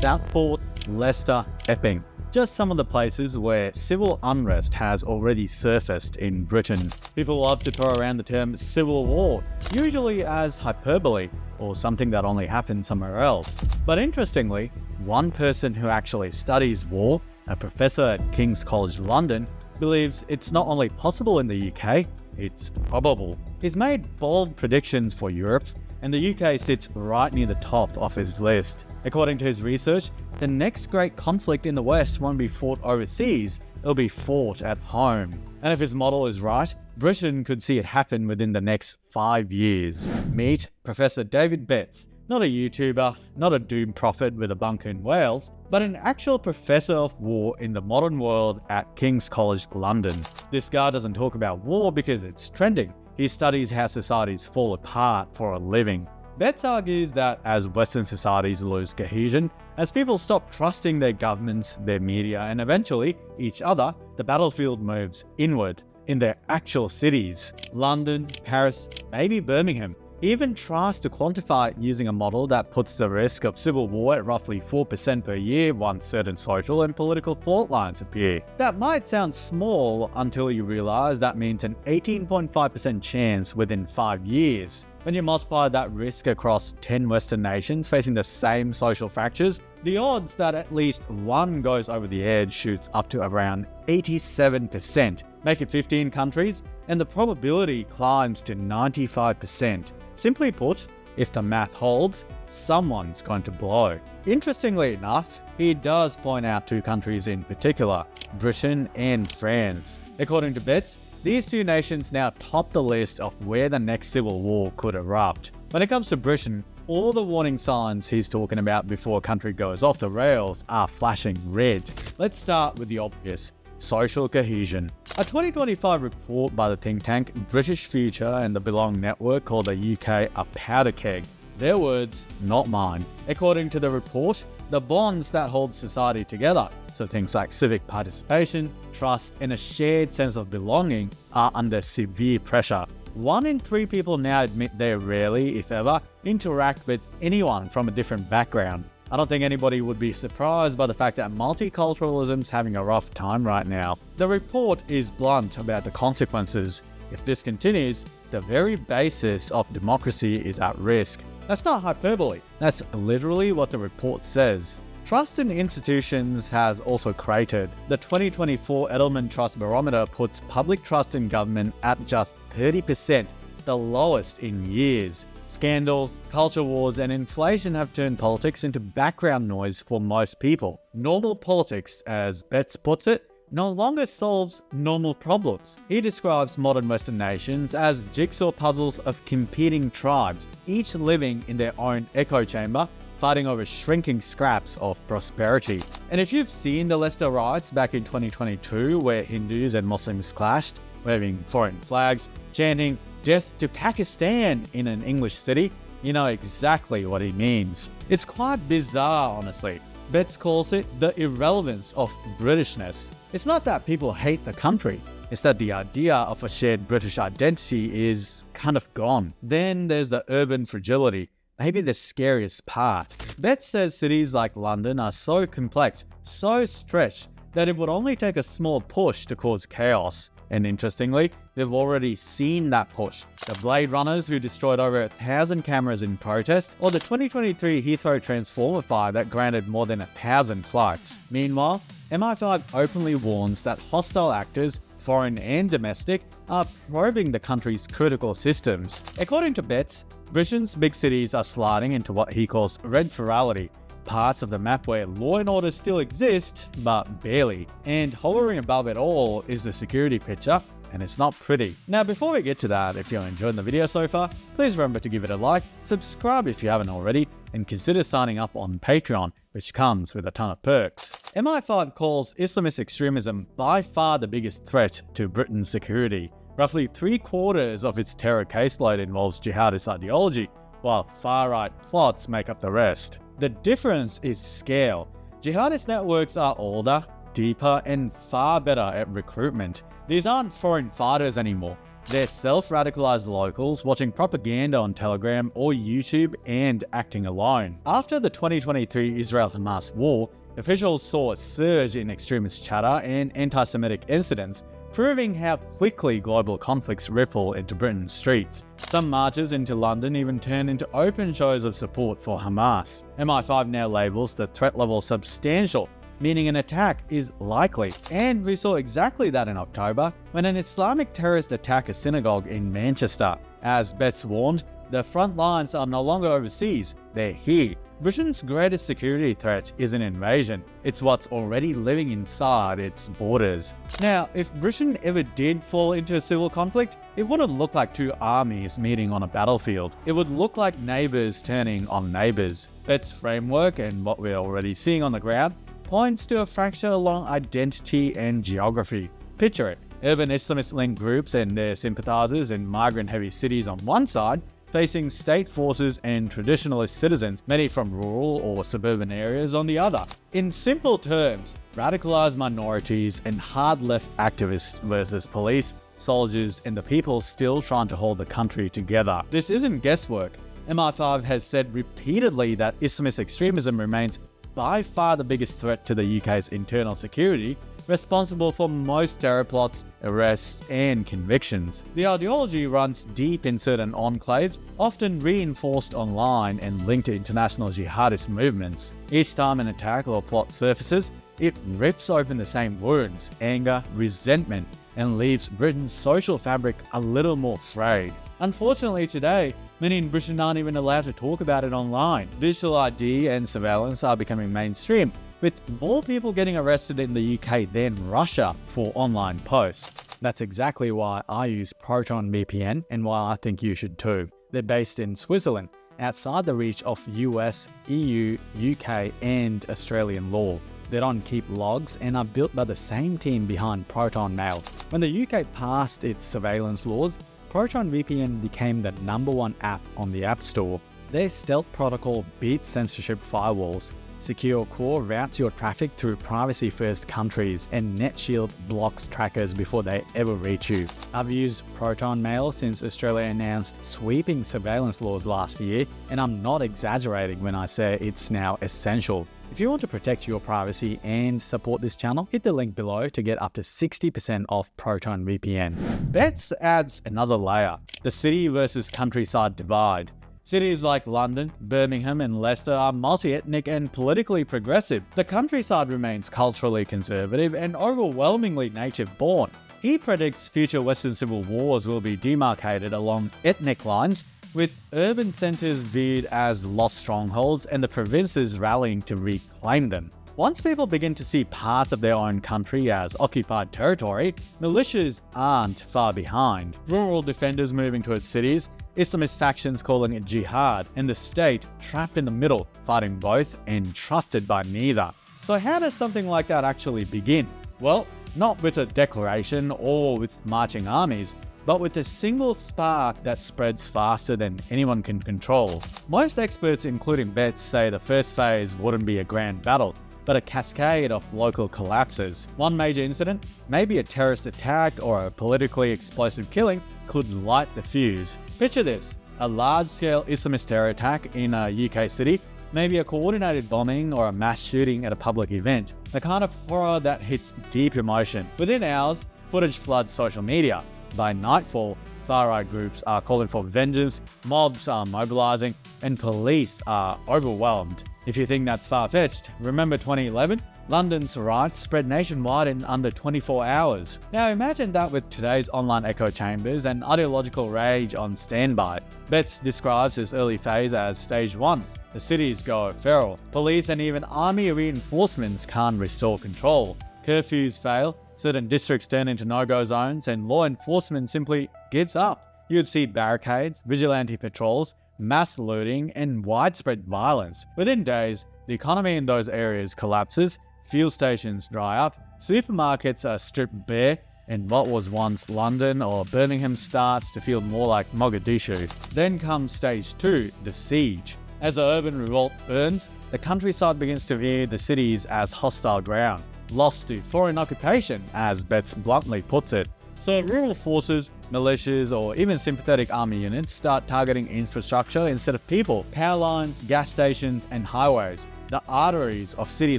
Southport, Leicester, Epping. Just some of the places where civil unrest has already surfaced in Britain. People love to throw around the term civil war, usually as hyperbole or something that only happened somewhere else. But interestingly, one person who actually studies war, a professor at King's College London, believes it's not only possible in the UK, it's probable. He's made bold predictions for Europe, and the UK sits right near the top of his list. According to his research, the next great conflict in the West won't be fought overseas, it'll be fought at home. And if his model is right, Britain could see it happen within the next 5 years. Meet Professor David Betz, not a YouTuber, not a doom prophet with a bunker in Wales, but an actual professor of war in the modern world at King's College London. This guy doesn't talk about war because it's trending. He studies how societies fall apart for a living. Betz argues that as Western societies lose cohesion, as people stop trusting their governments, their media, and eventually each other, the battlefield moves inward in their actual cities. London, Paris, maybe Birmingham. He even tries to quantify it using a model that puts the risk of civil war at roughly 4% per year once certain social and political fault lines appear. That might sound small until you realize that means an 18.5% chance within 5 years. When you multiply that risk across 10 Western nations facing the same social fractures, the odds that at least one goes over the edge shoots up to around 87%. Make it 15 countries, and the probability climbs to 95%. Simply put, if the math holds, someone's going to blow. Interestingly enough, he does point out 2 countries in particular, Britain and France. According to Betz, these 2 nations now top the list of where the next civil war could erupt. When it comes to Britain, all the warning signs he's talking about before a country goes off the rails are flashing red. Let's start with the obvious. Social cohesion. A 2025 report by the think tank British Future and the Belong Network called the UK a powder keg. Their words, not mine. According to the report, the bonds that hold society together, so things like civic participation, trust, and a shared sense of belonging, are under severe pressure. 1 in 3 people now admit they rarely, if ever, interact with anyone from a different background. I don't think anybody would be surprised by the fact that multiculturalism's having a rough time right now. The report is blunt about the consequences. If this continues, the very basis of democracy is at risk. That's not hyperbole. That's literally what the report says. Trust in institutions has also cratered. The 2024 Edelman Trust Barometer puts public trust in government at just 30%, the lowest in years. Scandals, culture wars, and inflation have turned politics into background noise for most people. Normal politics, as Betz puts it, no longer solves normal problems. He describes modern Western nations as jigsaw puzzles of competing tribes, each living in their own echo chamber, fighting over shrinking scraps of prosperity. And if you've seen the Leicester riots back in 2022, where Hindus and Muslims clashed, waving foreign flags, chanting "Death to Pakistan" in an English city, you know exactly what he means. It's quite bizarre, honestly. Betz calls it the irrelevance of Britishness. It's not that people hate the country, it's that the idea of a shared British identity is kind of gone. Then there's the urban fragility, maybe the scariest part. Betz says cities like London are so complex, so stretched, that it would only take a small push to cause chaos. And interestingly, we've already seen that push. The Blade Runners who destroyed over 1,000 cameras in protest, or the 2023 Heathrow Transformer fire that granted more than 1,000 flights. Meanwhile, MI5 openly warns that hostile actors, foreign and domestic, are probing the country's critical systems. According to Betz, Britain's big cities are sliding into what he calls red virality, parts of the map where law and order still exist, but barely. And hovering above it all is the security picture, and it's not pretty. Now, before we get to that, if you're enjoying the video so far, please remember to give it a like, subscribe if you haven't already, and consider signing up on Patreon, which comes with a ton of perks. MI5 calls Islamist extremism by far the biggest threat to Britain's security. Roughly 3/4 of its terror caseload involves jihadist ideology, while far-right plots make up the rest. The difference is scale. Jihadist networks are older, deeper, and far better at recruitment. These aren't foreign fighters anymore. They're self-radicalized locals watching propaganda on Telegram or YouTube and acting alone. After the 2023 Israel-Hamas war, officials saw a surge in extremist chatter and anti-Semitic incidents, proving how quickly global conflicts ripple into Britain's streets. Some marches into London even turned into open shows of support for Hamas. MI5 now labels the threat level substantial, meaning an attack is likely. And we saw exactly that in October, when an Islamic terrorist attacked a synagogue in Manchester. As Betz warned, the front lines are no longer overseas, they're here. Britain's greatest security threat is an invasion. It's what's already living inside its borders. Now, if Britain ever did fall into a civil conflict, it wouldn't look like two armies meeting on a battlefield. It would look like neighbours turning on neighbours. Betz's framework, and what we're already seeing on the ground, points to a fracture along identity and geography. Picture it: urban Islamist-linked groups and their sympathisers in migrant-heavy cities on one side, facing state forces and traditionalist citizens, many from rural or suburban areas, on the other. In simple terms, radicalized minorities and hard-left activists versus police, soldiers, and the people still trying to hold the country together. This isn't guesswork. MI5 has said repeatedly that Islamist extremism remains by far the biggest threat to the UK's internal security, responsible for most terror plots, arrests, and convictions. The ideology runs deep in certain enclaves, often reinforced online and linked to international jihadist movements. Each time an attack or plot surfaces, it rips open the same wounds, anger, resentment, and leaves Britain's social fabric a little more frayed. Unfortunately today, many in Britain aren't even allowed to talk about it online. Digital ID and surveillance are becoming mainstream, with more people getting arrested in the UK than Russia for online posts. That's exactly why I use Proton VPN and why I think you should too. They're based in Switzerland, outside the reach of US, EU, UK, and Australian law. They don't keep logs and are built by the same team behind Proton Mail. When the UK passed its surveillance laws, Proton VPN became the #1 app on the App Store. Their stealth protocol beats censorship firewalls. Secure Core routes your traffic through privacy-first countries, and NetShield blocks trackers before they ever reach you. I've used Proton Mail since Australia announced sweeping surveillance laws last year, and I'm not exaggerating when I say it's now essential. If you want to protect your privacy and support this channel, hit the link below to get up to 60% off Proton VPN. Betz adds another layer: the city versus countryside divide. Cities like London, Birmingham, and Leicester are multi-ethnic and politically progressive. The countryside remains culturally conservative and overwhelmingly native-born. He predicts future Western civil wars will be demarcated along ethnic lines, with urban centres viewed as lost strongholds and the provinces rallying to reclaim them. Once people begin to see parts of their own country as occupied territory, militias aren't far behind. Rural defenders moving towards cities, Islamist factions calling it jihad, and the state trapped in the middle, fighting both and trusted by neither. So how does something like that actually begin? Well, not with a declaration or with marching armies, but with a single spark that spreads faster than anyone can control. Most experts, including Betz, say the first phase wouldn't be a grand battle, but a cascade of local collapses. One major incident, maybe a terrorist attack or a politically explosive killing, could light the fuse. Picture this: a large-scale Islamist terror attack in a UK city, maybe a coordinated bombing or a mass shooting at a public event. The kind of horror that hits deep emotion. Within hours, footage floods social media. By nightfall, far-right groups are calling for vengeance, mobs are mobilizing, and police are overwhelmed. If you think that's far-fetched, remember 2011? London's riots spread nationwide in under 24 hours. Now imagine that with today's online echo chambers and ideological rage on standby. Betz describes this early phase as stage 1. The cities go feral. Police and even army reinforcements can't restore control. Curfews fail, certain districts turn into no-go zones, and law enforcement simply gives up. You'd see barricades, vigilante patrols, mass looting, and widespread violence. Within days, the economy in those areas collapses, fuel stations dry up, supermarkets are stripped bare, and what was once London or Birmingham starts to feel more like Mogadishu. Then comes stage 2, the siege. As the urban revolt burns, the countryside begins to view the cities as hostile ground, lost to foreign occupation, as Betz bluntly puts it. So rural forces, militias, or even sympathetic army units start targeting infrastructure instead of people. Power lines, gas stations, and highways, the arteries of city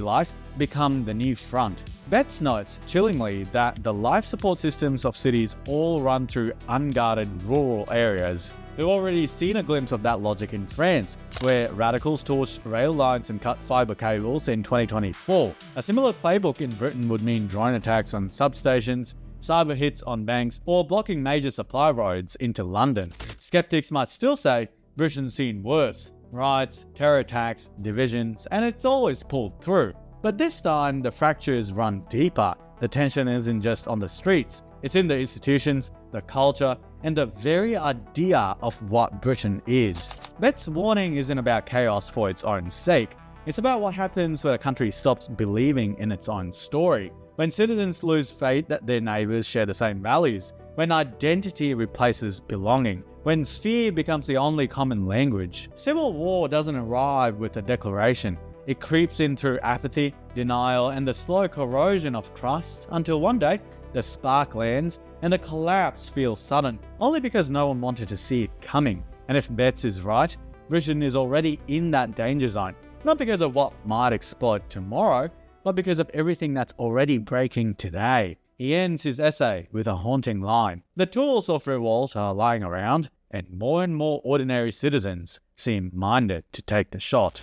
life, become the new front. Betz notes, chillingly, that the life support systems of cities all run through unguarded rural areas. We've already seen a glimpse of that logic in France, where radicals torched rail lines and cut fiber cables in 2024. A similar playbook in Britain would mean drone attacks on substations, cyber hits on banks, or blocking major supply roads into London. Skeptics might still say Britain's seen worse: riots, terror attacks, divisions, and it's always pulled through. But this time, the fractures run deeper. The tension isn't just on the streets, it's in the institutions, the culture, and the very idea of what Britain is. Betz's warning isn't about chaos for its own sake. It's about what happens when a country stops believing in its own story, when citizens lose faith that their neighbours share the same values, when identity replaces belonging, when fear becomes the only common language. Civil war doesn't arrive with a declaration. It creeps in through apathy, denial, and the slow corrosion of trust until one day, the spark lands and the collapse feels sudden, only because no one wanted to see it coming. And if Betz is right, Britain is already in that danger zone, not because of what might explode tomorrow, but because of everything that's already breaking today. He ends his essay with a haunting line: "The tools of revolt are lying around, and more ordinary citizens seem minded to take the shot."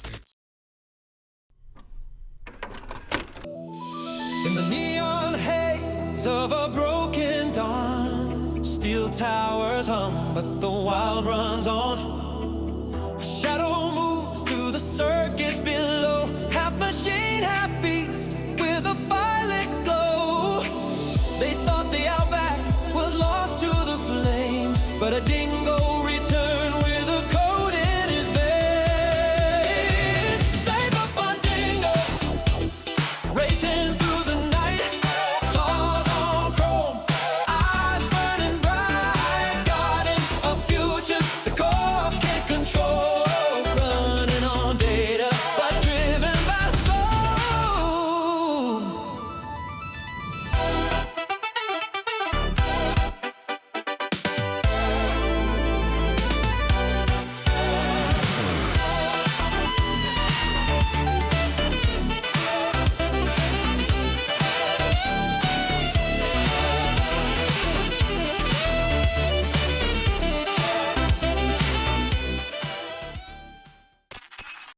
In the neon haze of a